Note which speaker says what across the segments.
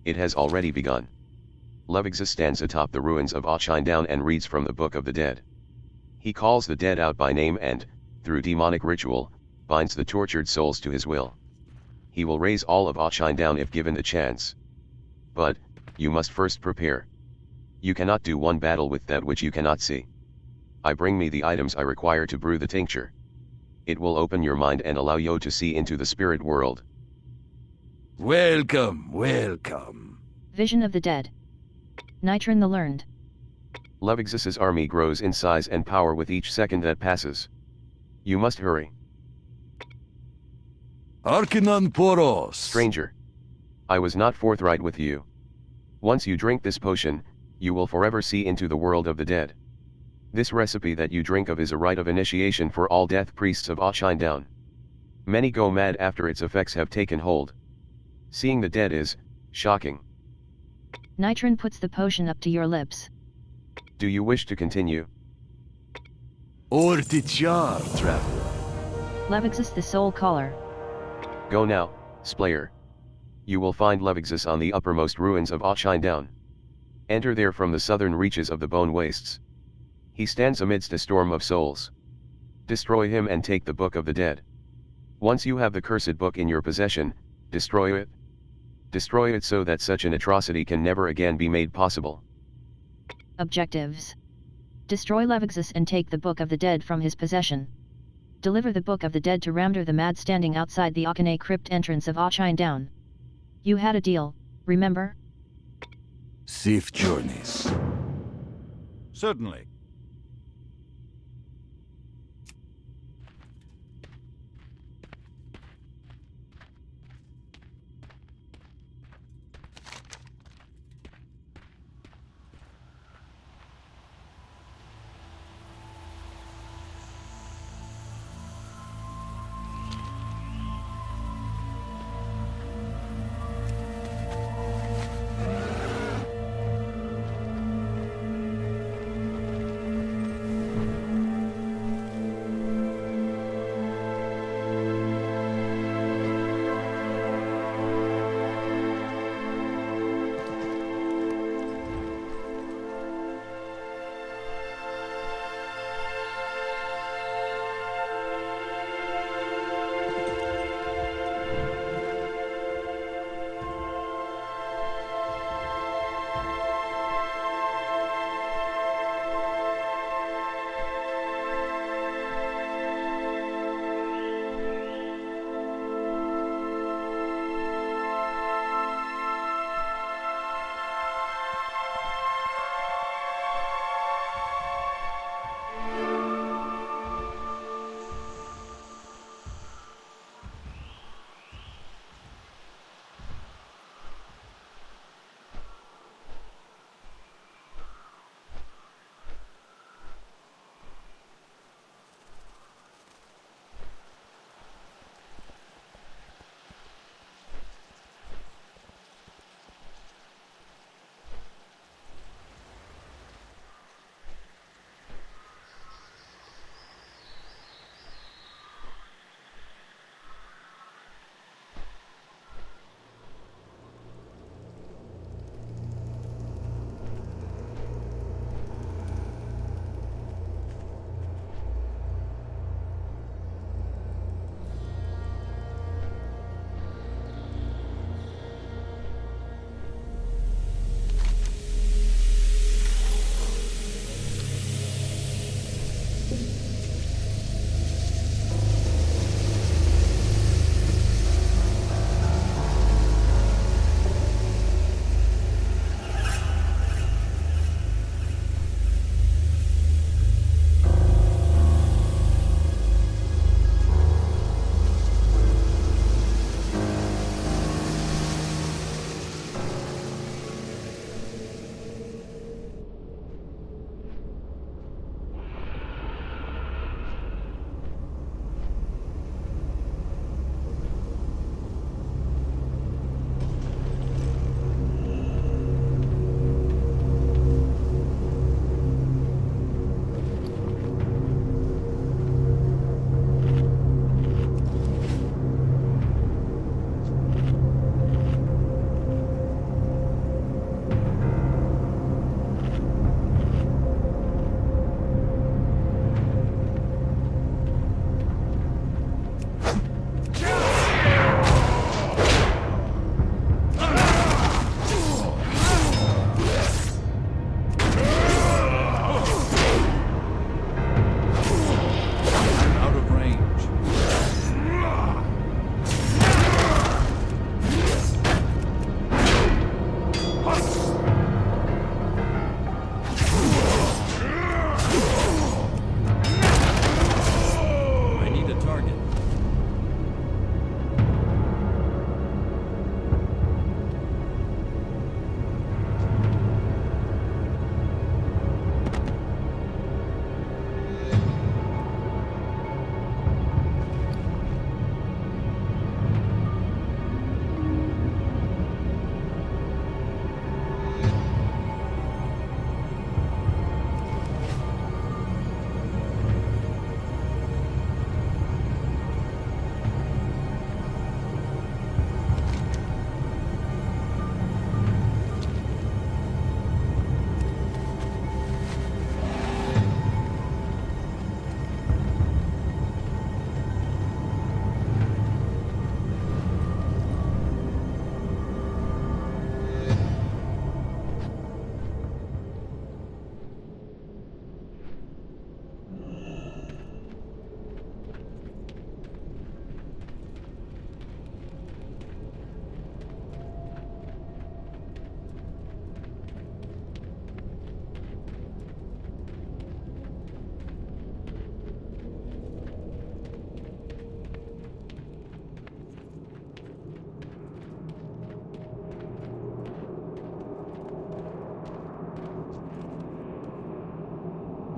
Speaker 1: It has already begun. Levixus stands atop the ruins of Outland and reads from the Book of the Dead. He calls the dead out by name and, through demonic ritual, binds the tortured souls to his will. He will raise all of Outland if given the chance. But, you must first prepare. You cannot do one battle with that which you cannot see. I bring me the items I require to brew the tincture. It will open your mind and allow you to see into the spirit world.
Speaker 2: Welcome, welcome.
Speaker 3: Vision of the Dead. Nagrand the Learned.
Speaker 1: Levixus's army grows in size and power with each second that passes. You must hurry.
Speaker 2: Arcanon Poros.
Speaker 1: Stranger. I was not forthright with you. Once you drink this potion, you will forever see into the world of the dead. This recipe that you drink of is a rite of initiation for all death priests of Outland. Many go mad after its effects have taken hold. Seeing the dead is shocking.
Speaker 3: Nagrand puts the potion up to your lips.
Speaker 1: Do you wish to continue?
Speaker 2: Ortichar, traveler.
Speaker 3: Levixus the Soul Caller.
Speaker 1: Go now, Splayer. You will find Levixus on the uppermost ruins of Outland. Enter there from the southern reaches of the Bone Wastes. He stands amidst a storm of souls. Destroy him and take the Book of the Dead. Once you have the cursed book in your possession, destroy it. Destroy it so that such an atrocity can never again be made possible.
Speaker 3: Objectives. Destroy Levixus and take the Book of the Dead from his possession. Deliver the Book of the Dead to Ramder the Mad standing outside the Akane crypt entrance of Outland. You had a deal, remember?
Speaker 2: Safe journeys.
Speaker 4: Certainly.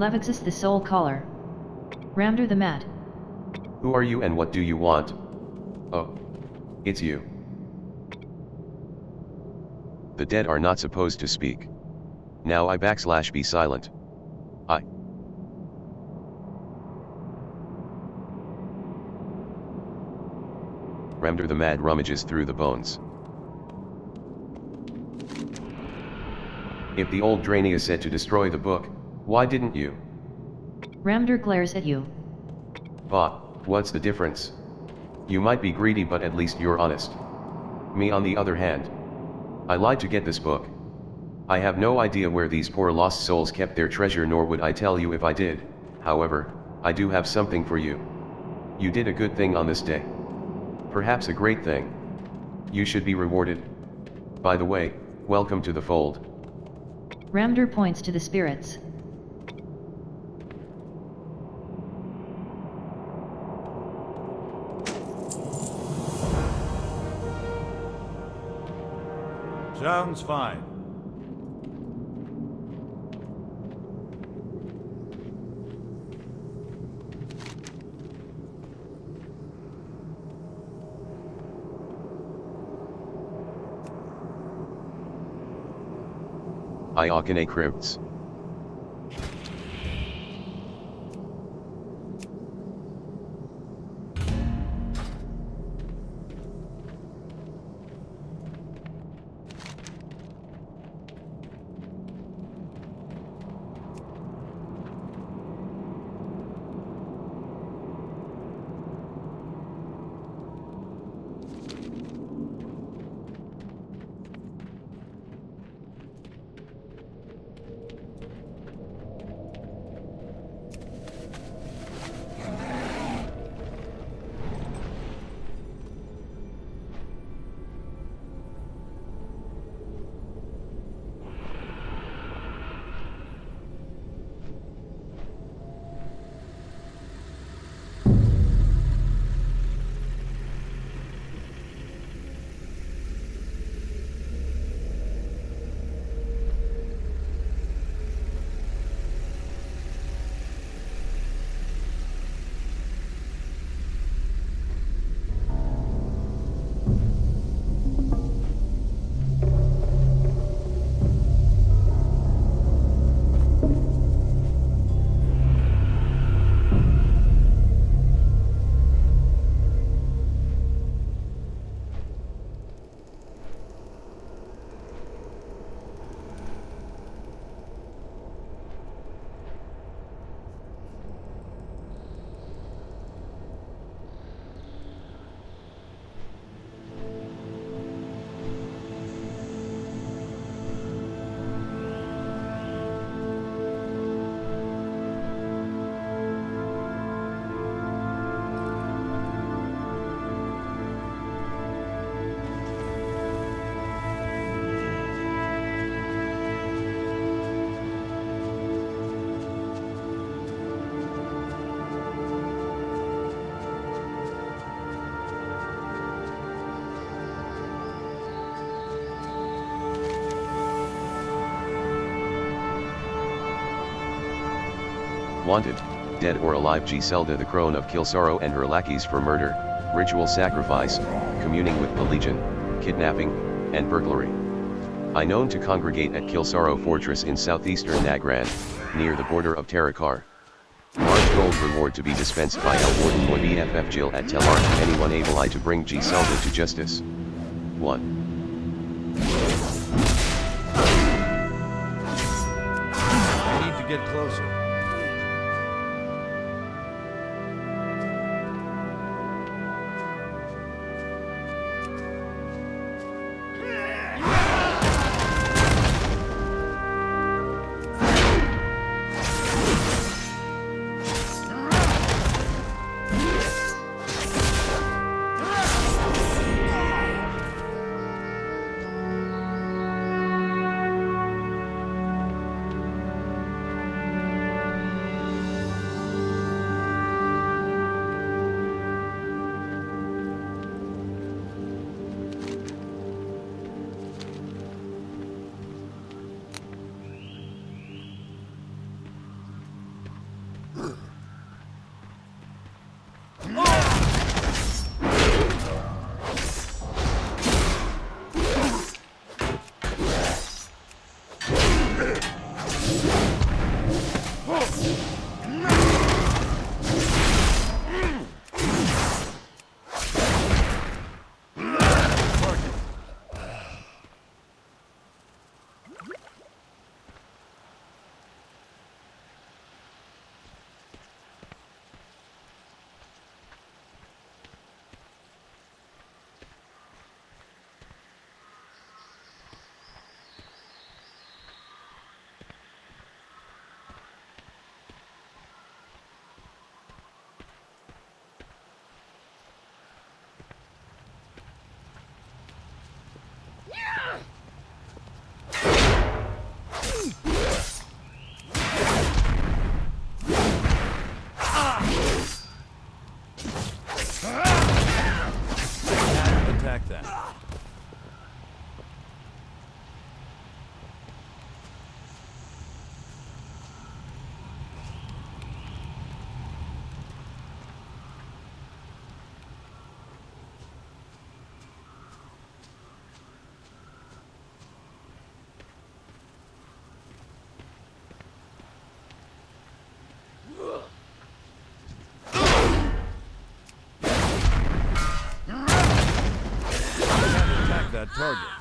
Speaker 3: Levixus the Soul Caller. Ramder the Mat.
Speaker 1: Who are you and what do you want? Oh. It's you. The dead are not supposed to speak. Now I / be silent. I. Ramder the Mad rummages through the bones. If the old Drania said to destroy the book, why didn't you?
Speaker 3: Ramder glares at you.
Speaker 1: Bah, what's the difference? You might be greedy but at least you're honest. Me on the other hand. I lied to get this book. I have no idea where these poor lost souls kept their treasure, nor would I tell you if I did. However, I do have something for you. You did a good thing on this day. Perhaps a great thing. You should be rewarded. By the way, welcome to the fold.
Speaker 3: Ramder points to the spirits.
Speaker 4: Sounds fine.
Speaker 1: Iokane crypts. Wanted, dead or alive, Giselda the Crone of Kilsaro and her lackeys for murder, ritual sacrifice, communing with the Legion, kidnapping, and burglary. I known to congregate at Kilsaro Fortress in southeastern Nagrand, near the border of Terakar. Large gold reward to be dispensed by El Warden or BFF Jill at Telar to anyone able I to bring Giselda to justice. 1.
Speaker 4: I need to get closer. target.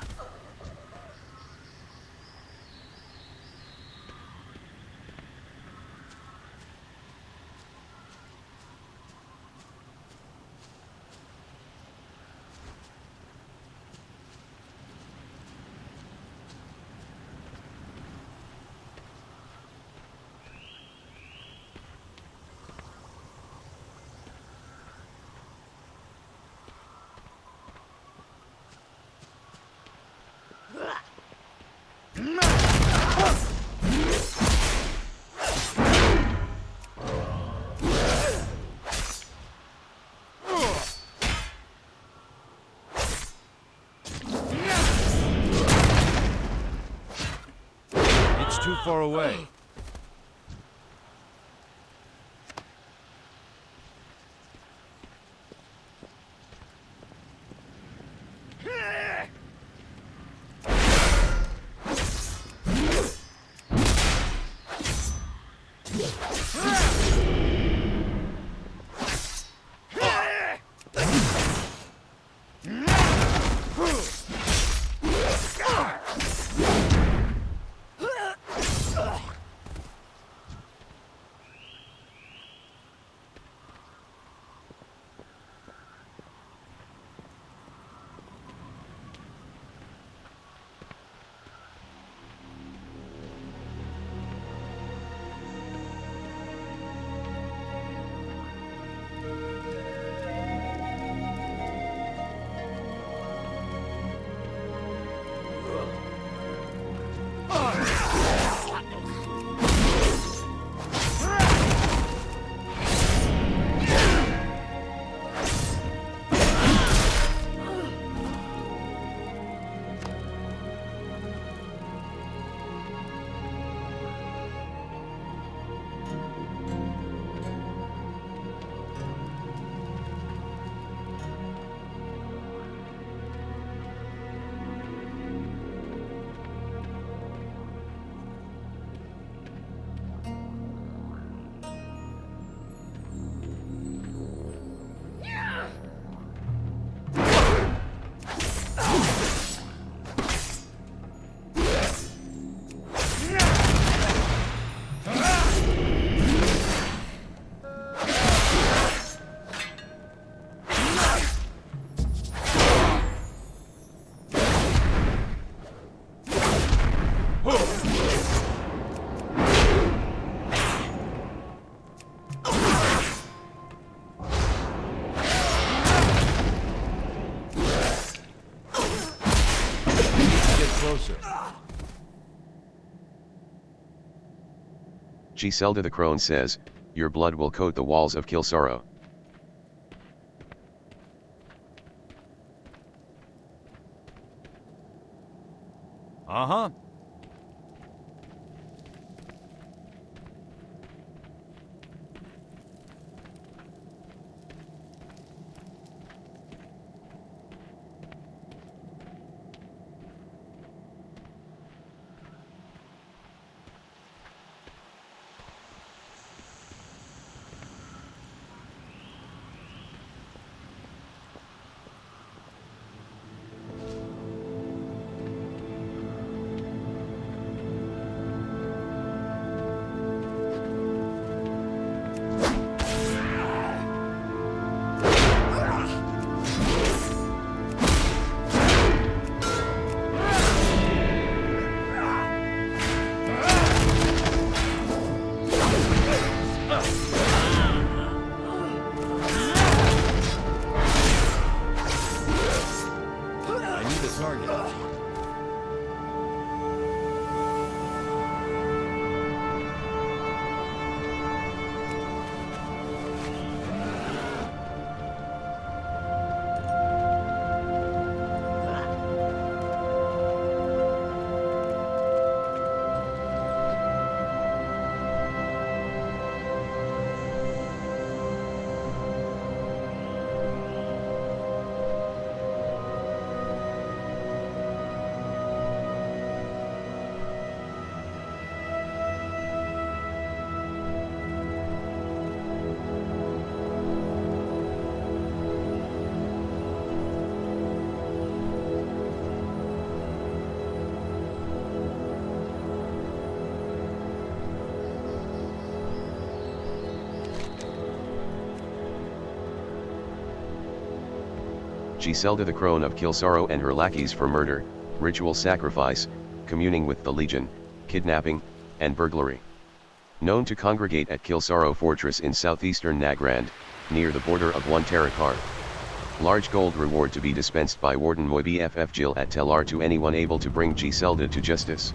Speaker 4: Too far away.
Speaker 1: Giselda the Crone says, your blood will coat the walls of Kilsaro.
Speaker 4: Uh-huh.
Speaker 1: Giselda the Crone of Kilsaro and her lackeys for murder, ritual sacrifice, communing with the Legion, kidnapping, and burglary. Known to congregate at Kilsaro Fortress in southeastern Nagrand, near the border of One Terakar. Large gold reward to be dispensed by Warden Moibi FF Gil at Telar to anyone able to bring Giselda to justice.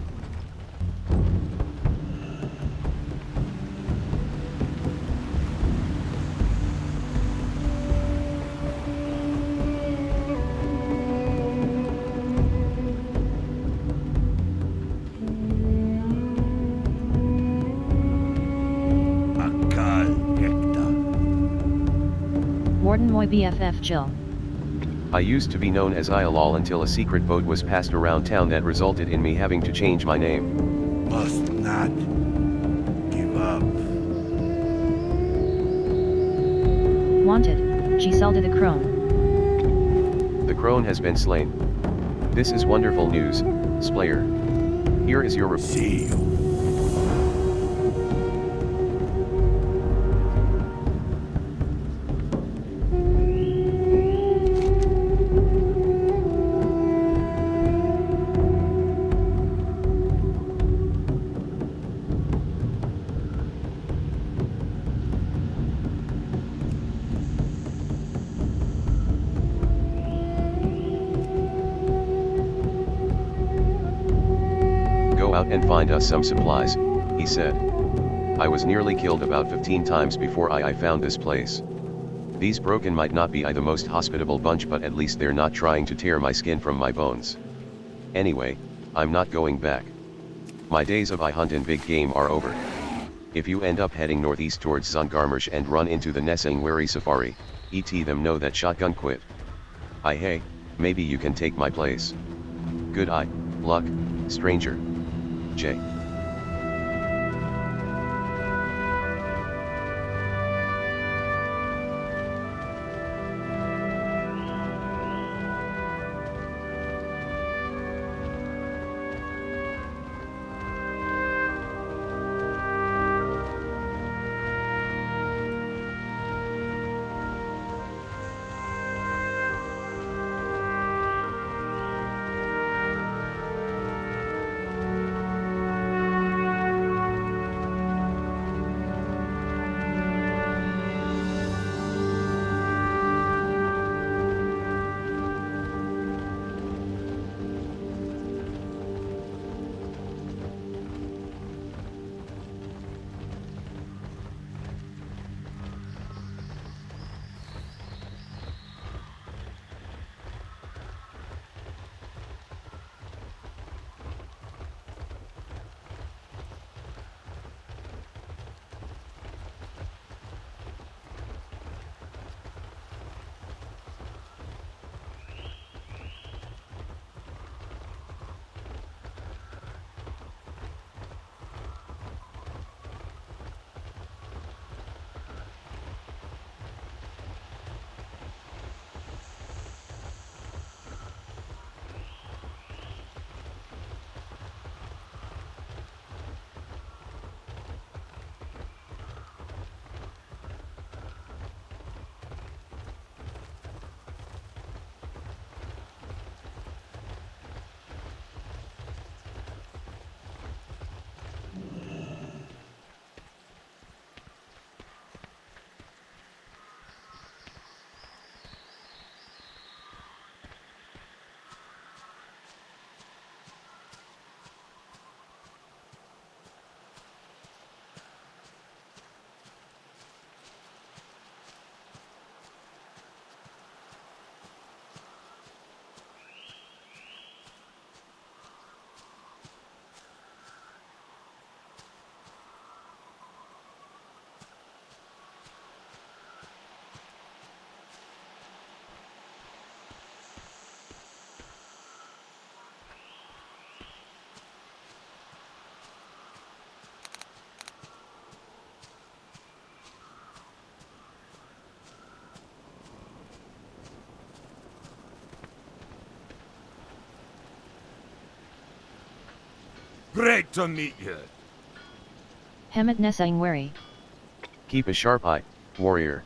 Speaker 3: Warden Moy BFF Jill.
Speaker 1: I used to be known as Ialal until a secret vote was passed around town that resulted in me having to change my name.
Speaker 2: Must not give up.
Speaker 3: Wanted, Giselda the Crone.
Speaker 1: The Crone has been slain. This is wonderful news, Splayer. Here is your report.
Speaker 2: See you.
Speaker 1: Out and find us some supplies, he said. I was nearly killed about 15 times before I found this place. These broken might not be the most hospitable bunch, but at least they're not trying to tear my skin from my bones. Anyway, I'm not going back. My days of hunt and big game are over. If you end up heading northeast towards Zongarmarsh and run into the Nesingwary safari, them know that shotgun quit. Hey, maybe you can take my place. Good luck, stranger. J.
Speaker 2: Great to meet you.
Speaker 3: Hemet Nesingwary.
Speaker 1: Keep a sharp eye, warrior.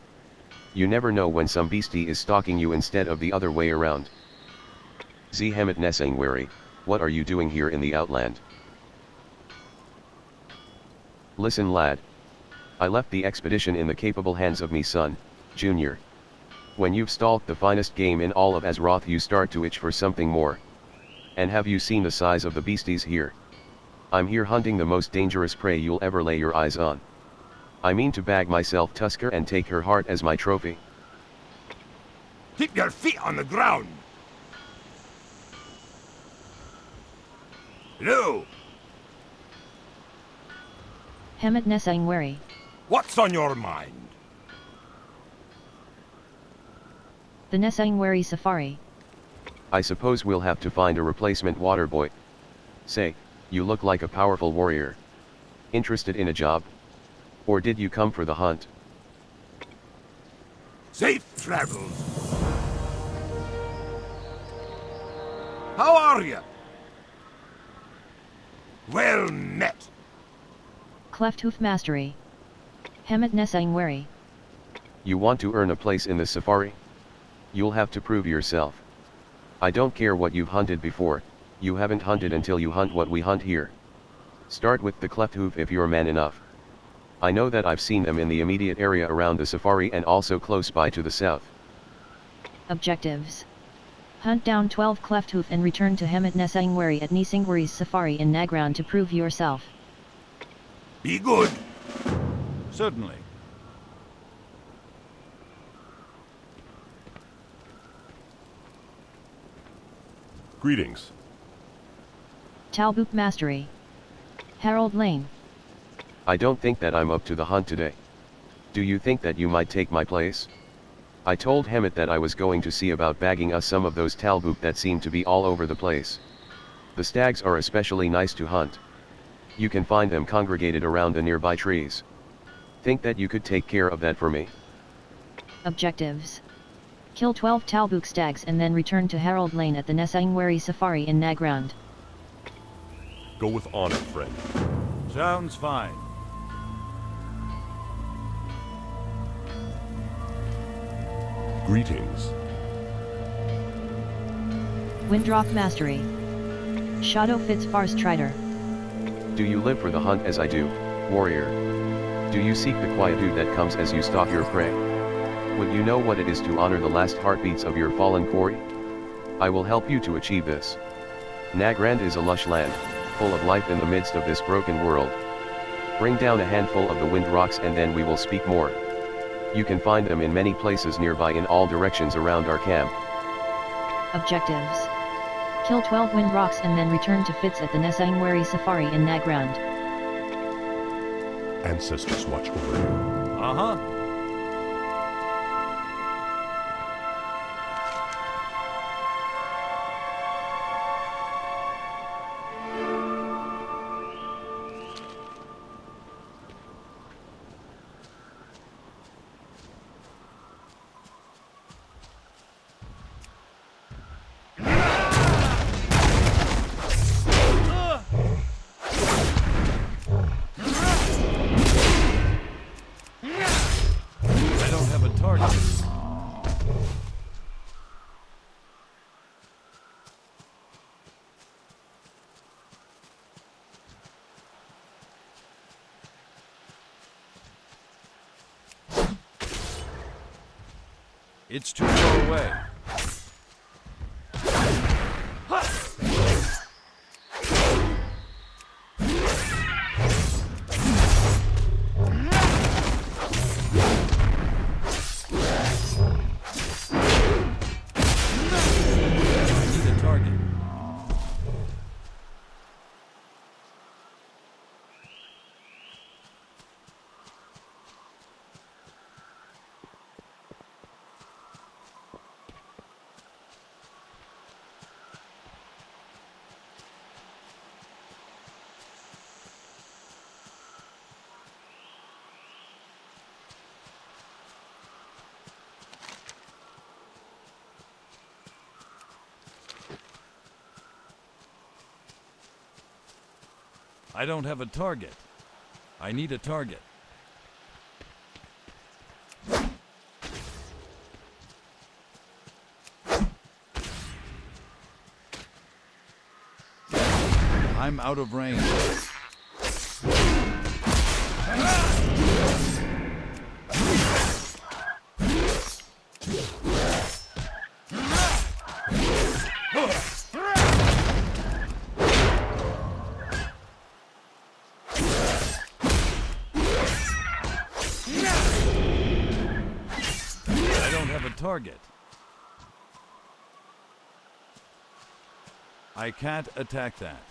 Speaker 1: You never know when some beastie is stalking you instead of the other way around. Zhemet Nesingwary, what are you doing here in the Outland? Listen lad. I left the expedition in the capable hands of me son, Junior. When you've stalked the finest game in all of Azeroth you start to itch for something more. And have you seen the size of the beasties here? I'm here hunting the most dangerous prey you'll ever lay your eyes on. I mean to bag myself Tusker and take her heart as my trophy.
Speaker 2: Keep your feet on the ground! Hello!
Speaker 3: Hemet Nesingwary.
Speaker 2: What's on your mind?
Speaker 3: The Nesingwary Safari.
Speaker 1: I suppose we'll have to find a replacement water boy. Say, you look like a powerful warrior. Interested in a job? Or did you come for the hunt?
Speaker 2: Safe travels! How are you? Well met!
Speaker 3: Clefthoof Mastery. Hemet Nesingwary.
Speaker 1: You want to earn a place in the safari? You'll have to prove yourself. I don't care what you've hunted before, you haven't hunted until you hunt what we hunt here. Start with the Clefthoof if you're man enough. I know that I've seen them in the immediate area around the safari and also close by to the south.
Speaker 3: Objectives. Hunt down 12 Clefthoof and return to Hemet Nesingwary at Nesingwary's Safari in Nagrand to prove yourself.
Speaker 2: Be good!
Speaker 4: Certainly.
Speaker 5: Greetings.
Speaker 3: Talbuk Mastery. Harold Lane.
Speaker 1: I don't think that I'm up to the hunt today. Do you think that you might take my place? I told Hemet that I was going to see about bagging us some of those Talbuk that seem to be all over the place. The stags are especially nice to hunt. You can find them congregated around the nearby trees. Think that you could take care of that for me?
Speaker 3: Objectives. Kill 12 Talbuk stags and then return to Harold Lane at the Nesingwary Safari in Nagrand.
Speaker 5: Go with honor, friend.
Speaker 4: Sounds fine.
Speaker 5: Greetings.
Speaker 3: Windroc Mastery. Shadow Fitz Farstrider.
Speaker 1: Do you live for the hunt as I do, warrior? Do you seek the quietude that comes as you stalk your prey? Would you know what it is to honor the last heartbeats of your fallen quarry? I will help you to achieve this. Nagrand is a lush land, full of life in the midst of this broken world. Bring down a handful of the Windrocs and then we will speak more. You can find them in many places nearby in all directions around our camp.
Speaker 3: Objectives. Kill 12 Windrocs and then return to Fitz at the Nesingwary Safari in Nagrand.
Speaker 5: Ancestors watch over you.
Speaker 4: Uh-huh. It's too far away. I don't have a target. I need a target. I'm out of range. I don't have a target. I can't attack that.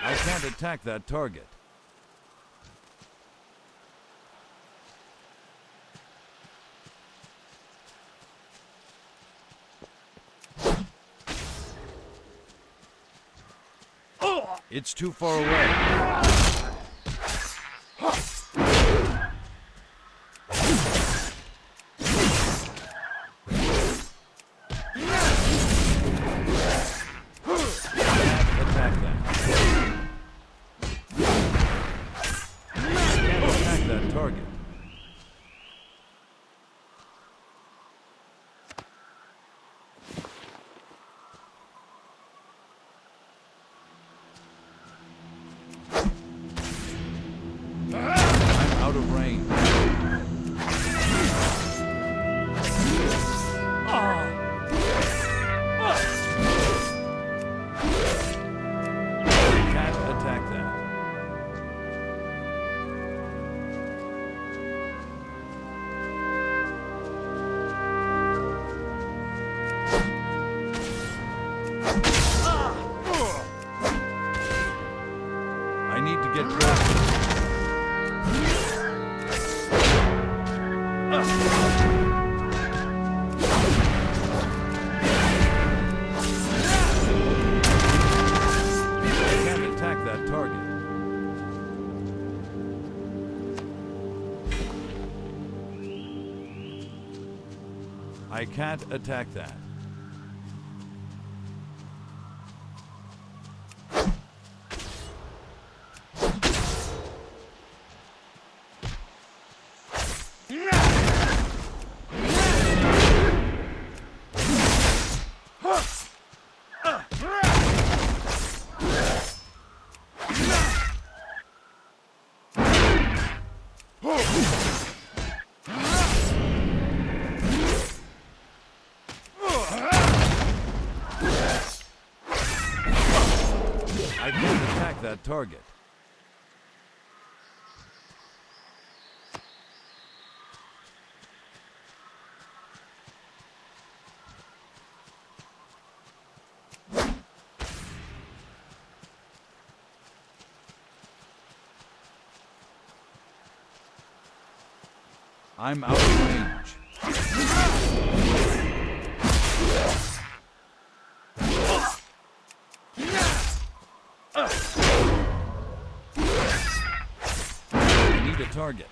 Speaker 4: I can't attack that target. It's too far away. Out of range. Can't attack that. I need to get closer. I can't attack that. I can't attack that target. I'm out of range. I need a target.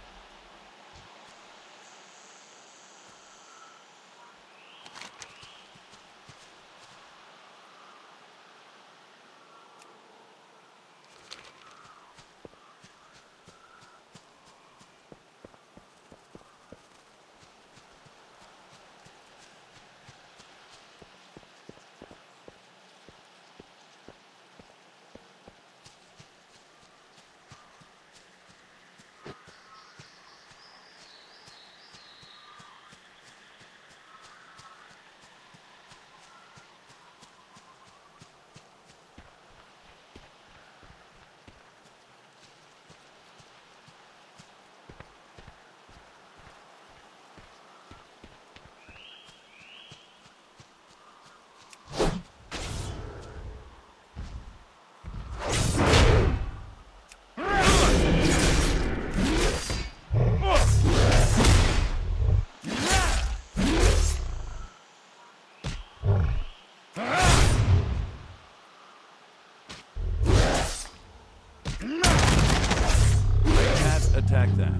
Speaker 4: Attack that.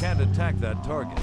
Speaker 4: can't attack that target.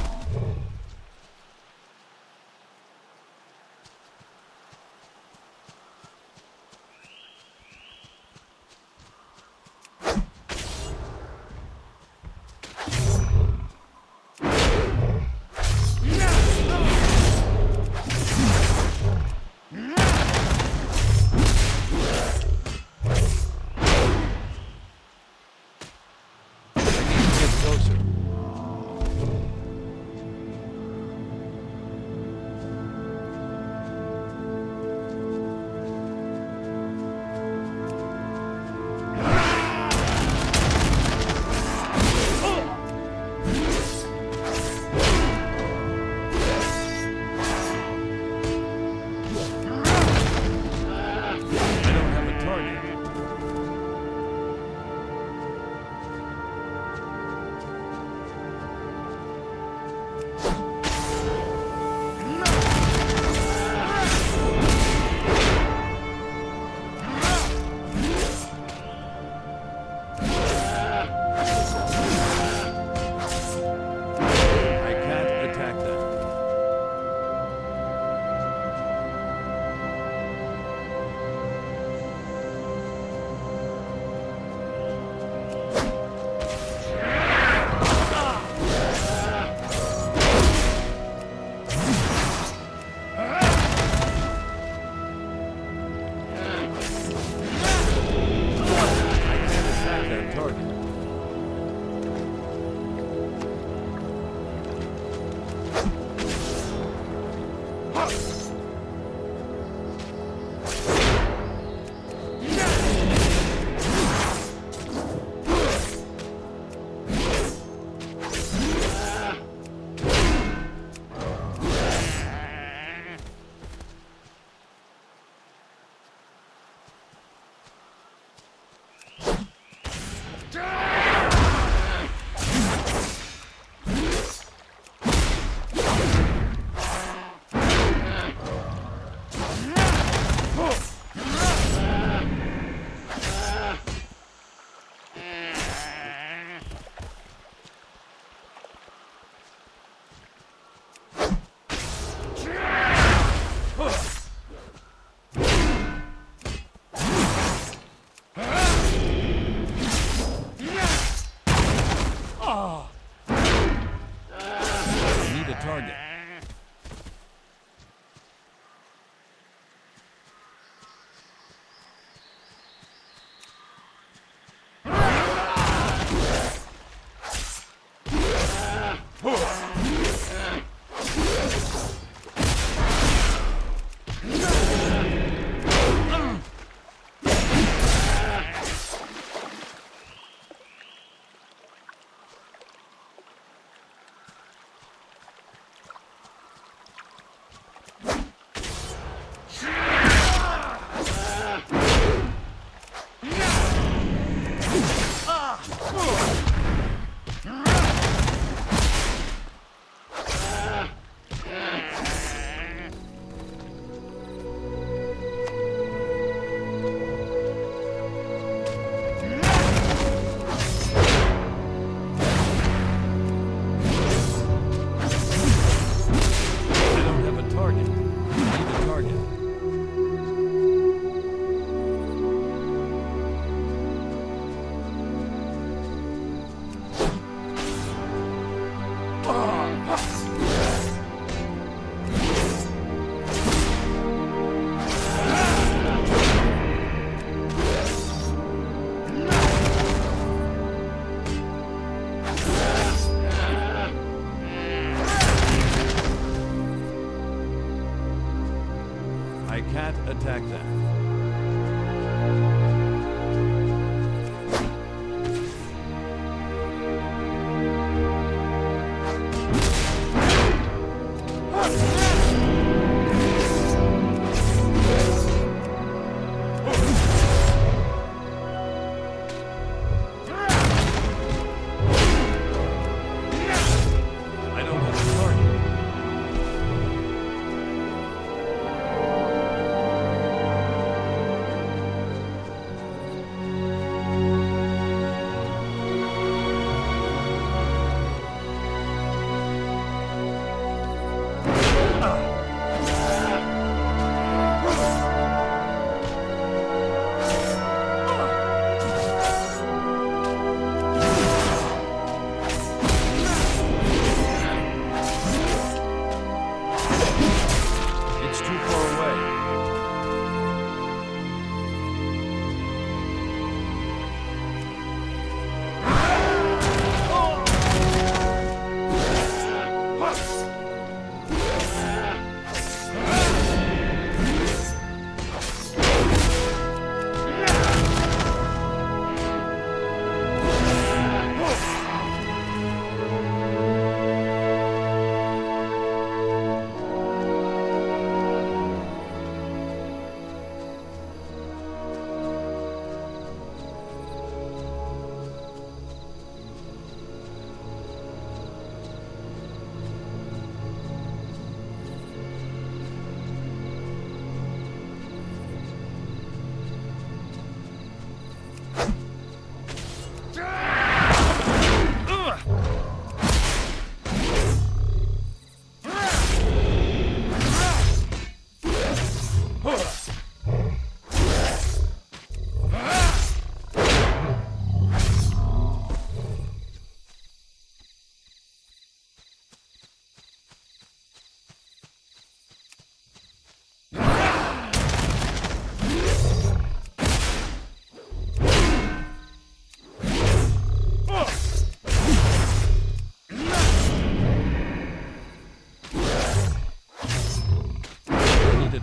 Speaker 4: attack that.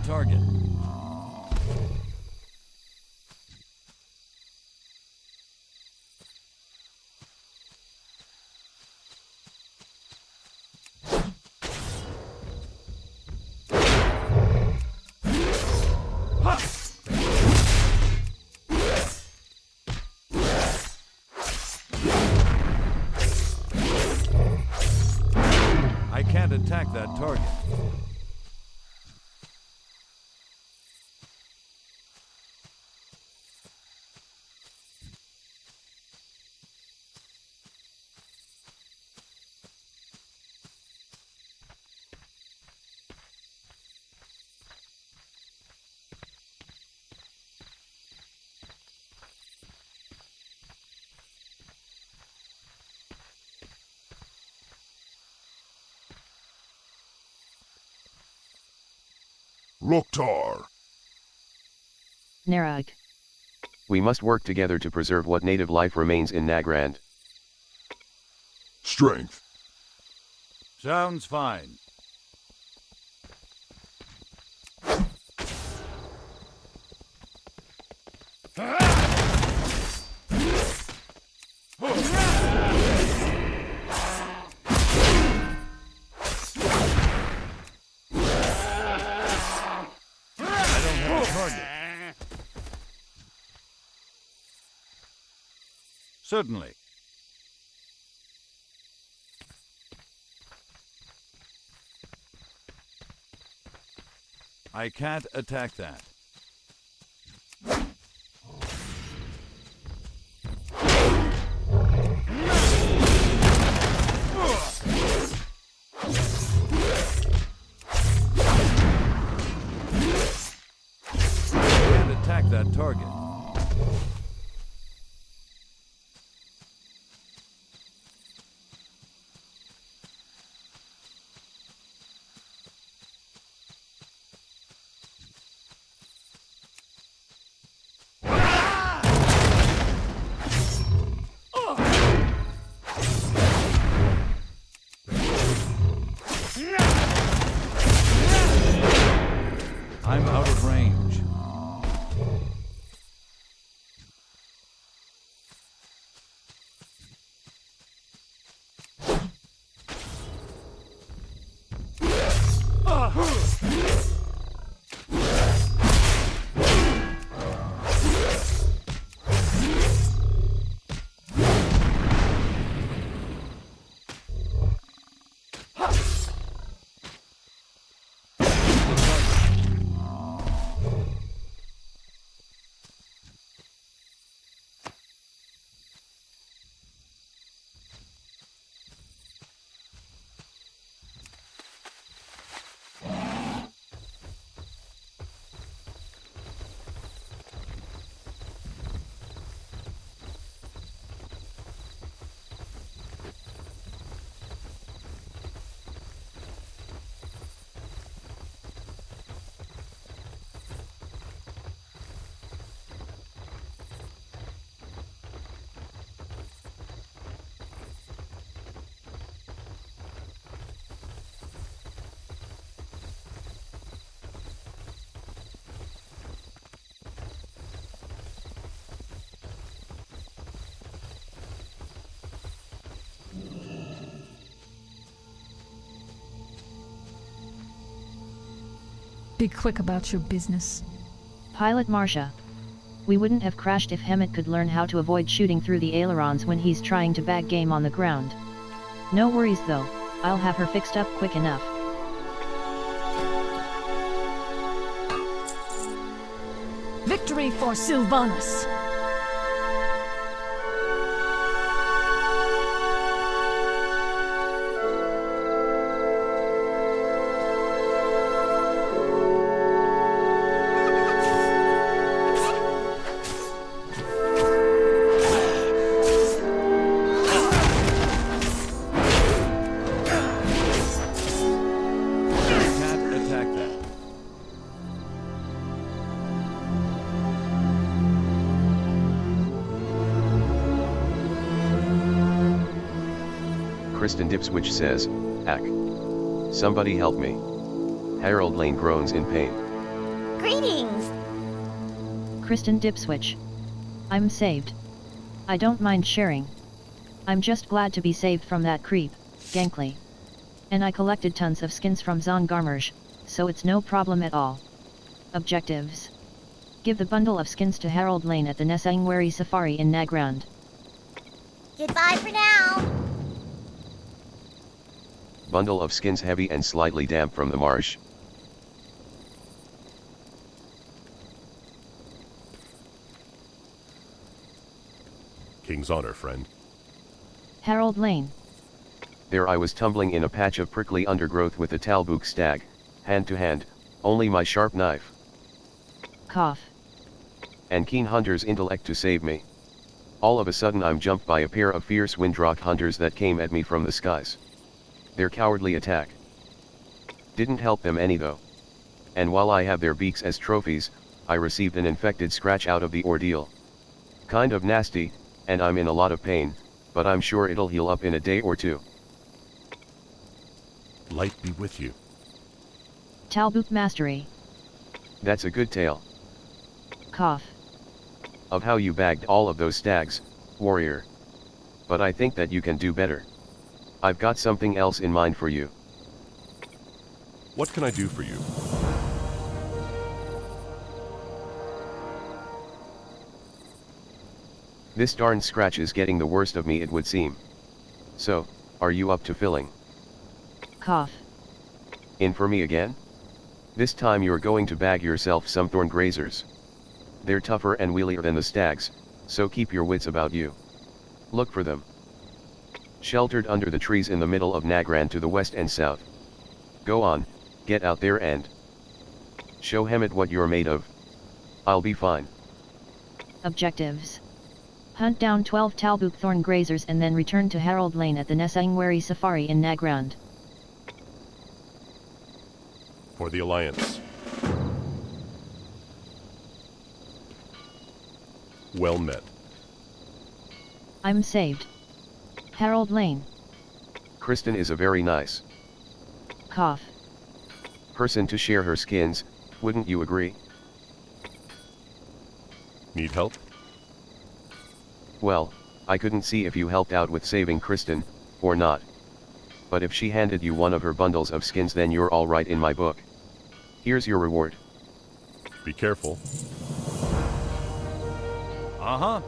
Speaker 4: Target. I can't attack that target.
Speaker 2: Loktar.
Speaker 3: Narag.
Speaker 1: We must work together to preserve what native life remains in Nagrand.
Speaker 2: Strength.
Speaker 4: Sounds fine. Certainly. I can't attack that. Can't attack that target. I'm out of range.
Speaker 6: Be quick about your business.
Speaker 3: Pilot Marcia. We wouldn't have crashed if Hemet could learn how to avoid shooting through the ailerons when he's trying to bag game on the ground. No worries though, I'll have her fixed up quick enough.
Speaker 6: Victory for Sylvanas!
Speaker 1: Kristen Dipswitch says, "Ack. Somebody help me." Harold Lane groans in pain.
Speaker 7: Greetings!
Speaker 3: Kristen Dipswitch. I'm saved. I don't mind sharing. I'm just glad to be saved from that creep, Gankly. And I collected tons of skins from Zongarmerge, so it's no problem at all. Objectives. Give the bundle of skins to Harold Lane at the Nesingwary Safari in Nagrand.
Speaker 7: Goodbye for now!
Speaker 1: Bundle of skins heavy and slightly damp from the marsh.
Speaker 5: King's honor, friend.
Speaker 3: Harold Lane.
Speaker 1: There I was tumbling in a patch of prickly undergrowth with a Talbuk stag, hand to hand, only my sharp knife.
Speaker 3: Cough.
Speaker 1: And keen hunter's intellect to save me. All of a sudden I'm jumped by a pair of fierce Windroc hunters that came at me from the skies. Their cowardly attack didn't help them any though. And while I have their beaks as trophies, I received an infected scratch out of the ordeal. Kind of nasty, and I'm in a lot of pain, but I'm sure it'll heal up in a day or two.
Speaker 5: Light be with you.
Speaker 3: Talbuk Mastery.
Speaker 1: That's a good tale.
Speaker 3: Cough.
Speaker 1: Of how you bagged all of those stags, warrior. But I think that you can do better. I've got something else in mind for you.
Speaker 5: What can I do for you?
Speaker 1: This darn scratch is getting the worst of me, it would seem. So, are you up to filling?
Speaker 3: Cough.
Speaker 1: In for me again? This time you're going to bag yourself some thorn grazers. They're tougher and wheelier than the stags, so keep your wits about you. Look for them. Sheltered under the trees in the middle of Nagrand to the west and south. Go on, get out there and show Hemet what you're made of. I'll be fine.
Speaker 3: Objectives. Hunt down 12 Talbuk thorn grazers and then return to Harold Lane at the Nesingwary Safari in Nagrand.
Speaker 5: For the Alliance. Well met.
Speaker 3: I'm saved. Harold Lane.
Speaker 1: Kristen is a very nice
Speaker 3: Cough.
Speaker 1: person to share her skins, wouldn't you agree?
Speaker 5: Need help?
Speaker 1: Well, I couldn't see if you helped out with saving Kristen, or not. But if she handed you one of her bundles of skins, then you're all right in my book. Here's your reward.
Speaker 5: Be careful.
Speaker 4: Uh-huh.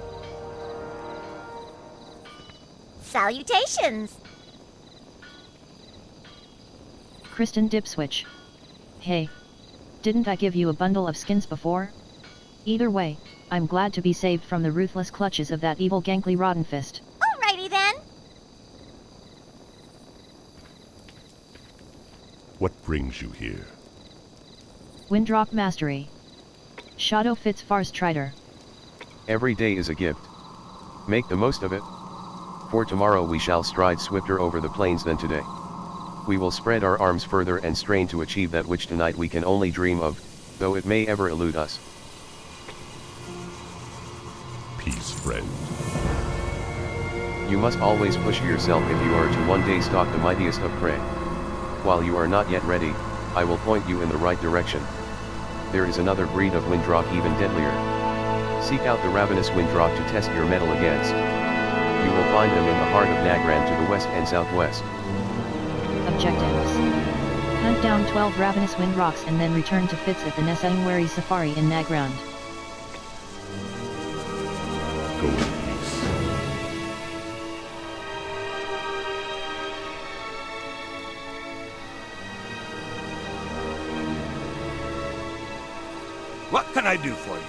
Speaker 7: Salutations!
Speaker 3: Kristen Dipswitch. Hey. Didn't I give you a bundle of skins before? Either way, I'm glad to be saved from the ruthless clutches of that evil Gankly Roddenfist.
Speaker 7: Alrighty then!
Speaker 5: What brings you here?
Speaker 3: Windroc Mastery. Shadow Fitz Farce Trider.
Speaker 1: Every day is a gift. Make the most of it. For tomorrow we shall stride swifter over the plains than today. We will spread our arms further and strain to achieve that which tonight we can only dream of, though it may ever elude us.
Speaker 5: Peace, friend.
Speaker 1: You must always push yourself if you are to one day stalk the mightiest of prey. While you are not yet ready, I will point you in the right direction. There is another breed of Windroc even deadlier. Seek out the ravenous Windroc to test your mettle against. You will find them in the heart of Nagrand to the west and southwest.
Speaker 3: Objectives. Hunt down 12 ravenous Windrocs and then return to Fitz at the Nesingwary Safari in Nagrand.
Speaker 5: Go in peace.
Speaker 2: What can I do for you?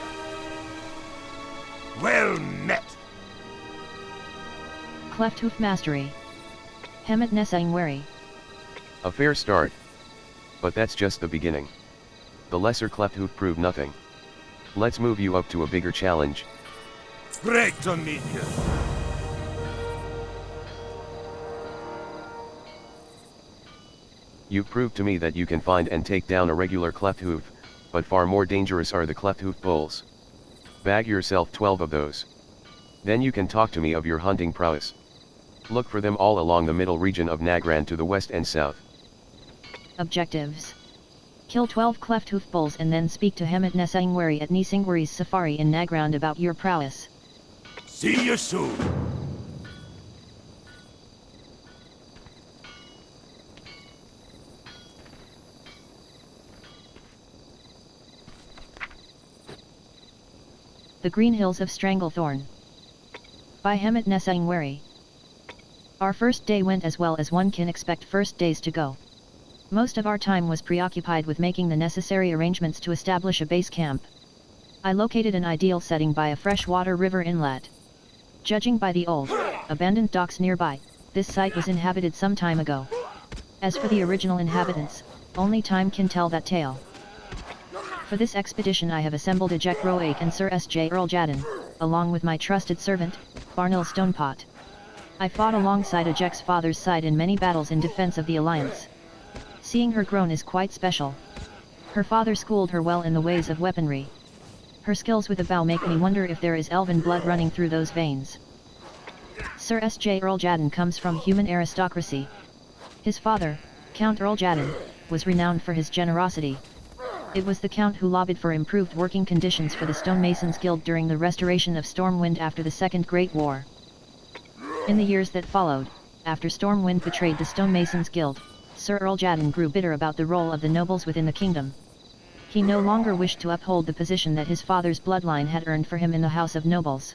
Speaker 2: Well met.
Speaker 3: Clefthoof Mastery. Hemet Nesingwary.
Speaker 1: A fair start. But that's just the beginning. The lesser Clefthoof proved nothing. Let's move you up to a bigger challenge.
Speaker 2: Great to meet you.
Speaker 1: You've proved to me that you can find and take down a regular Clefthoof, but far more dangerous are the Clefthoof bulls. Bag yourself 12 of those. Then you can talk to me of your hunting prowess. Look for them all along the middle region of Nagrand to the west and south.
Speaker 3: Objectives. Kill 12 Clefthoof bulls and then speak to Hemet Nesingwary at Nesingwary's Safari in Nagrand about your prowess.
Speaker 2: See you soon.
Speaker 3: The Green Hills of Stranglethorn. By Hemet Nesingwary. Our first day went as well as one can expect first days to go. Most of our time was preoccupied with making the necessary arrangements to establish a base camp. I located an ideal setting by a freshwater river inlet. Judging by the old, abandoned docks nearby, this site was inhabited some time ago. As for the original inhabitants, only time can tell that tale. For this expedition I have assembled Ejek Roake and Sir S.J. Earl Jadden, along with my trusted servant, Barnil Stonepot. I fought alongside Ejek's father's side in many battles in defense of the Alliance. Seeing her grown is quite special. Her father schooled her well in the ways of weaponry. Her skills with a bow make me wonder if there is elven blood running through those veins. Sir S.J. Earl Jadden comes from human aristocracy. His father, Count Earl Jadden, was renowned for his generosity. It was the Count who lobbied for improved working conditions for the Stonemasons Guild during the restoration of Stormwind after the Second Great War. In the years that followed, after Stormwind betrayed the Stonemasons Guild, Sir Earl Jadden grew bitter about the role of the nobles within the kingdom. He no longer wished to uphold the position that his father's bloodline had earned for him in the House of Nobles.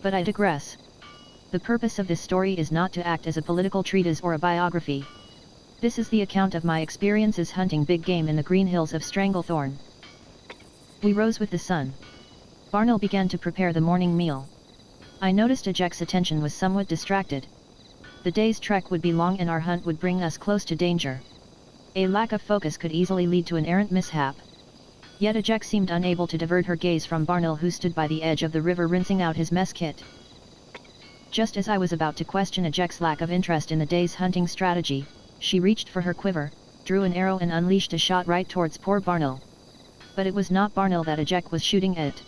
Speaker 3: But I digress. The purpose of this story is not to act as a political treatise or a biography. This is the account of my experiences hunting big game in the green hills of Stranglethorn. We rose with the sun. Barnil began to prepare the morning meal. I noticed Ejek's attention was somewhat distracted. The day's trek would be long and our hunt would bring us close to danger. A lack of focus could easily lead to an errant mishap. Yet Ejek seemed unable to divert her gaze from Barnil, who stood by the edge of the river rinsing out his mess kit. Just as I was about to question Ejek's lack of interest in the day's hunting strategy, she reached for her quiver, drew an arrow and unleashed a shot right towards poor Barnil. But it was not Barnil that Ejek was shooting at.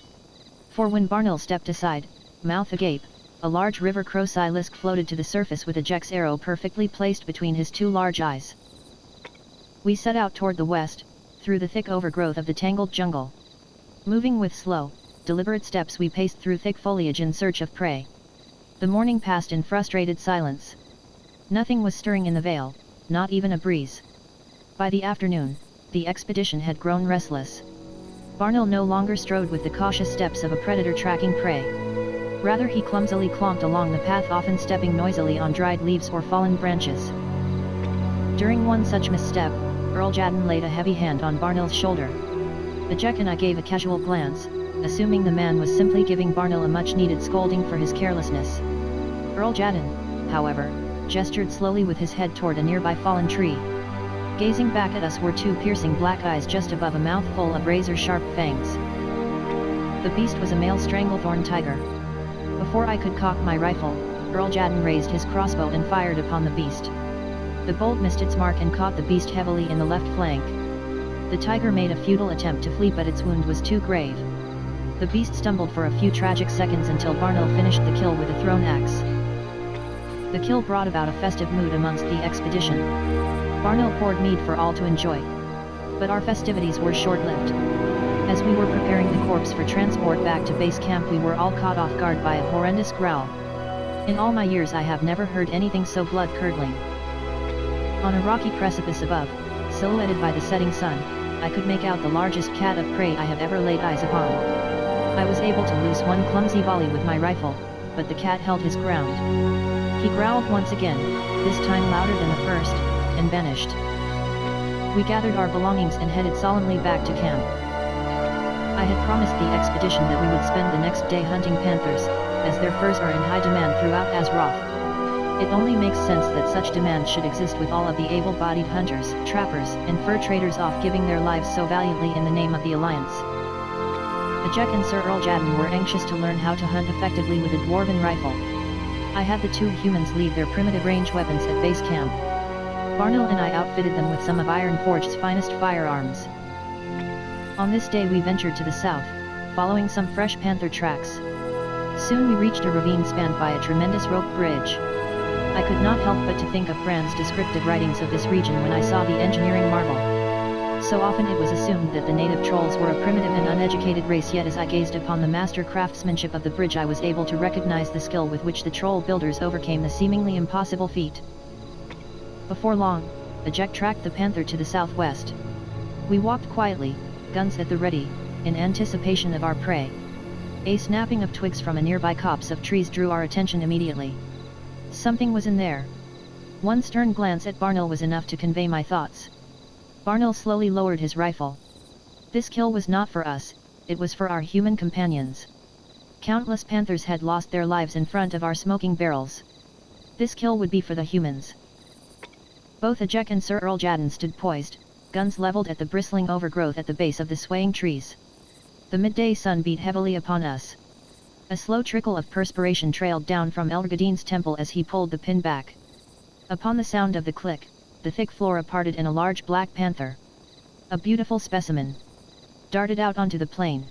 Speaker 3: For when Barnil stepped aside, mouth agape, a large river crocilisk floated to the surface with Ejek's arrow perfectly placed between his two large eyes. We set out toward the west, through the thick overgrowth of the tangled jungle. Moving with slow, deliberate steps we paced through thick foliage in search of prey. The morning passed in frustrated silence. Nothing was stirring in the vale, not even a breeze. By the afternoon, the expedition had grown restless. Barnil no longer strode with the cautious steps of a predator tracking prey. Rather he clumsily clomped along the path, often stepping noisily on dried leaves or fallen branches. During one such misstep, Earl Jadden laid a heavy hand on Barnil's shoulder. Ejek and I gave a casual glance, assuming the man was simply giving Barnil a much-needed scolding for his carelessness. Earl Jadden, however, gestured slowly with his head toward a nearby fallen tree. Gazing back at us were two piercing black eyes just above a mouth full of razor-sharp fangs. The beast was a male Stranglethorn tiger. Before I could cock my rifle, Earl Jadden raised his crossbow and fired upon the beast. The bolt missed its mark and caught the beast heavily in the left flank. The tiger made a futile attempt to flee, but its wound was too grave. The beast stumbled for a few tragic seconds until Barnil finished the kill with a thrown axe. The kill brought about a festive mood amongst the expedition. Barnil poured mead for all to enjoy. But our festivities were short-lived. As we were preparing the corpse for transport back to base camp, we were all caught off guard by a horrendous growl. In all my years I have never heard anything so blood-curdling. On a rocky precipice above, silhouetted by the setting sun, I could make out the largest cat of prey I have ever laid eyes upon. I was able to loose one clumsy volley with my rifle, but the cat held his ground. He growled once again, this time louder than the first, and vanished. We gathered our belongings and headed solemnly back to camp. I had promised the expedition that we would spend the next day hunting panthers, as their furs are in high demand throughout Azeroth. It only makes sense that such demand should exist with all of the able-bodied hunters, trappers, and fur traders off giving their lives so valiantly in the name of the Alliance. Ajek and Sir Earl Jadden were anxious to learn how to hunt effectively with a dwarven rifle. I had the two humans leave their primitive range weapons at base camp. Barnell and I outfitted them with some of Ironforge's finest firearms. On this day we ventured to the south, following some fresh panther tracks. Soon we reached a ravine spanned by a tremendous rope bridge. I could not help but to think of Brand's descriptive writings of this region when I saw the engineering marvel. So often it was assumed that the native trolls were a primitive and uneducated race, yet as I gazed upon the master craftsmanship of the bridge I was able to recognize the skill with which the troll builders overcame the seemingly impossible feat. Before long, Ajek tracked the panther to the southwest. We walked quietly, guns at the ready, in anticipation of our prey. A snapping of twigs from a nearby copse of trees drew our attention immediately. Something was in there. One stern glance at Barnell was enough to convey my thoughts. Barnell slowly lowered his rifle. This kill was not for us, it was for our human companions. Countless panthers had lost their lives in front of our smoking barrels. This kill would be for the humans. Both Ajek and Sir Earl Jadden stood poised, guns leveled at the bristling overgrowth at the base of the swaying trees. The midday sun beat heavily upon us. A slow trickle of perspiration trailed down from Elrgadin's temple as he pulled the pin back. Upon the sound of the click, the thick flora parted and a large black panther, a beautiful specimen, darted out onto the plain.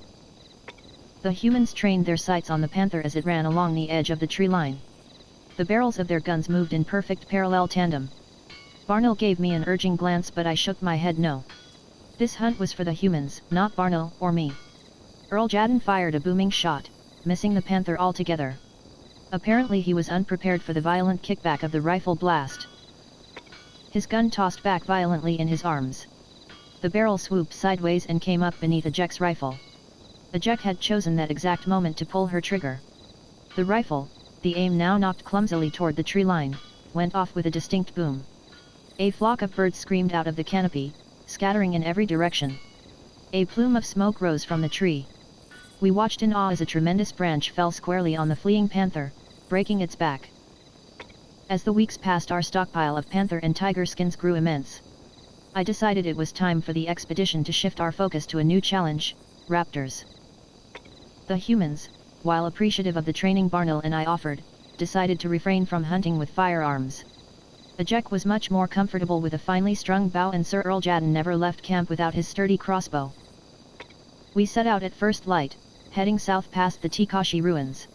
Speaker 3: The humans trained their sights on the panther as it ran along the edge of the tree line. The barrels of their guns moved in perfect parallel tandem. Barnell gave me an urging glance, but I shook my head no. This hunt was for the humans, not Barnell or me. Earl Jadden fired a booming shot, missing the panther altogether. Apparently he was unprepared for the violent kickback of the rifle blast. His gun tossed back violently in his arms. The barrel swooped sideways and came up beneath Ajek's rifle. Ajek had chosen that exact moment to pull her trigger. The rifle, the aim now knocked clumsily toward the tree line, went off with a distinct boom. A flock of birds screamed out of the canopy, scattering in every direction. A plume of smoke rose from the tree. We watched in awe as a tremendous branch fell squarely on the fleeing panther, breaking its back. As the weeks passed, our stockpile of panther and tiger skins grew immense. I decided it was time for the expedition to shift our focus to a new challenge, raptors. The humans, while appreciative of the training Barnell and I offered, decided to refrain from hunting with firearms. Ajek was much more comfortable with a finely strung bow, and Sir Earl Jadden never left camp without his sturdy crossbow. We set out at first light, heading south past the Tikashi ruins.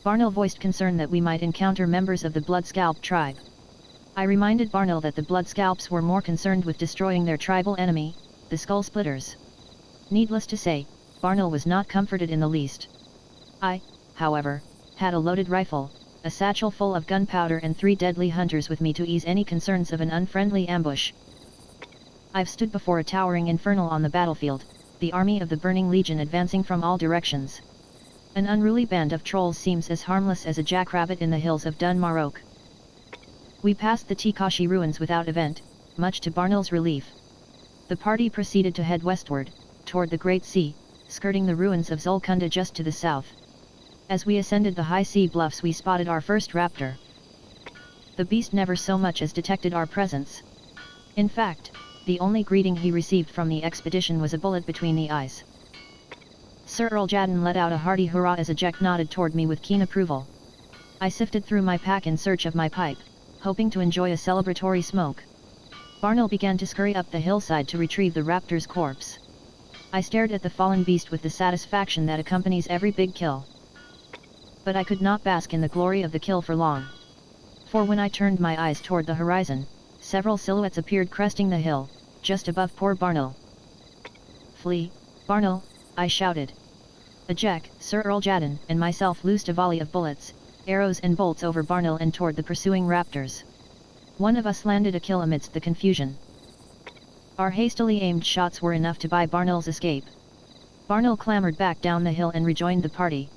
Speaker 3: Barnell voiced concern that we might encounter members of the Bloodscalp tribe. I reminded Barnell that the Bloodscalps were more concerned with destroying their tribal enemy, the Skull Splitters. Needless to say, Barnell was not comforted in the least. I, however, had a loaded rifle, a satchel full of gunpowder and 3 deadly hunters with me to ease any concerns of an unfriendly ambush. I've stood before a towering infernal on the battlefield, the army of the Burning Legion advancing from all directions. An unruly band of trolls seems as harmless as a jackrabbit in the hills of Dun Marok. We passed the Tikashi ruins without event, much to Barnell's relief. The party proceeded to head westward, toward the Great Sea, skirting the ruins of Zulkunda just to the south. As we ascended the high sea bluffs, we spotted our first raptor. The beast never so much as detected our presence. In fact, the only greeting he received from the expedition was a bullet between the eyes. Sir Earl Jadden let out a hearty hurrah as Ajek nodded toward me with keen approval. I sifted through my pack in search of my pipe, hoping to enjoy a celebratory smoke. Barnell began to scurry up the hillside to retrieve the raptor's corpse. I stared at the fallen beast with the satisfaction that accompanies every big kill. But I could not bask in the glory of the kill for long. For when I turned my eyes toward the horizon, several silhouettes appeared cresting the hill, just above poor Barnell. "Flee, Barnell!" I shouted. Ajek, Sir Earl Jadden, and myself loosed a volley of bullets, arrows and bolts over Barnell and toward the pursuing raptors. One of us landed a kill amidst the confusion. Our hastily aimed shots were enough to buy Barnell's escape. Barnell clambered back down the hill and rejoined the party.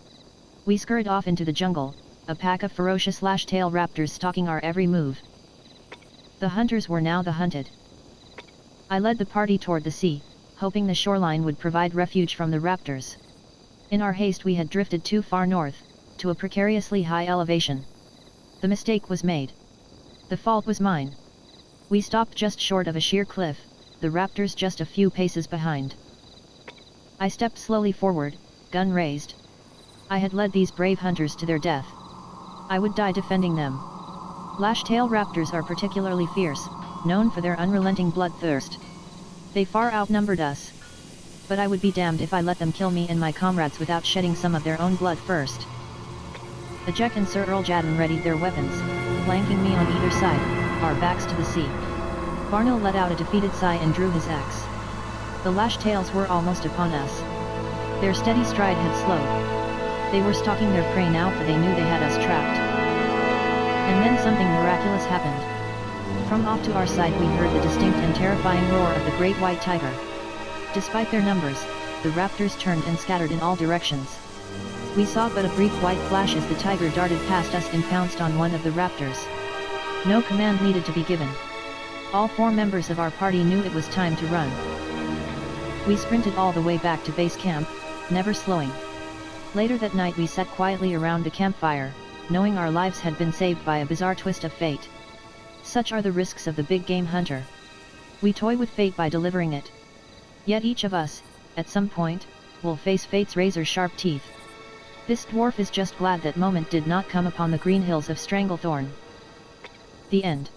Speaker 3: We scurried off into the jungle, a pack of ferocious lash-tail raptors stalking our every move. The hunters were now the hunted. I led the party toward the sea, hoping the shoreline would provide refuge from the raptors. In our haste we had drifted too far north, to a precariously high elevation. The mistake was made. The fault was mine. We stopped just short of a sheer cliff, the raptors just a few paces behind. I stepped slowly forward, gun raised. I had led these brave hunters to their death. I would die defending them. Lash-tail raptors are particularly fierce, known for their unrelenting bloodthirst. They far outnumbered us. But I would be damned if I let them kill me and my comrades without shedding some of their own blood first. Ajek and Sir Earl Jadden readied their weapons, flanking me on either side, our backs to the sea. Barnell let out a defeated sigh and drew his axe. The lash-tails were almost upon us. Their steady stride had slowed. They were stalking their prey now, for they knew they had us trapped. And then something miraculous happened. From off to our side we heard the distinct and terrifying roar of the great white tiger. Despite their numbers, the raptors turned and scattered in all directions. We saw but a brief white flash as the tiger darted past us and pounced on one of the raptors. No command needed to be given. All 4 members of our party knew it was time to run. We sprinted all the way back to base camp, never slowing. Later that night we sat quietly around the campfire, knowing our lives had been saved by a bizarre twist of fate. Such are the risks of the big game hunter. We toy with fate by delivering it. Yet each of us, at some point, will face fate's razor-sharp teeth. This dwarf is just glad that moment did not come upon the green hills of Stranglethorn. The end.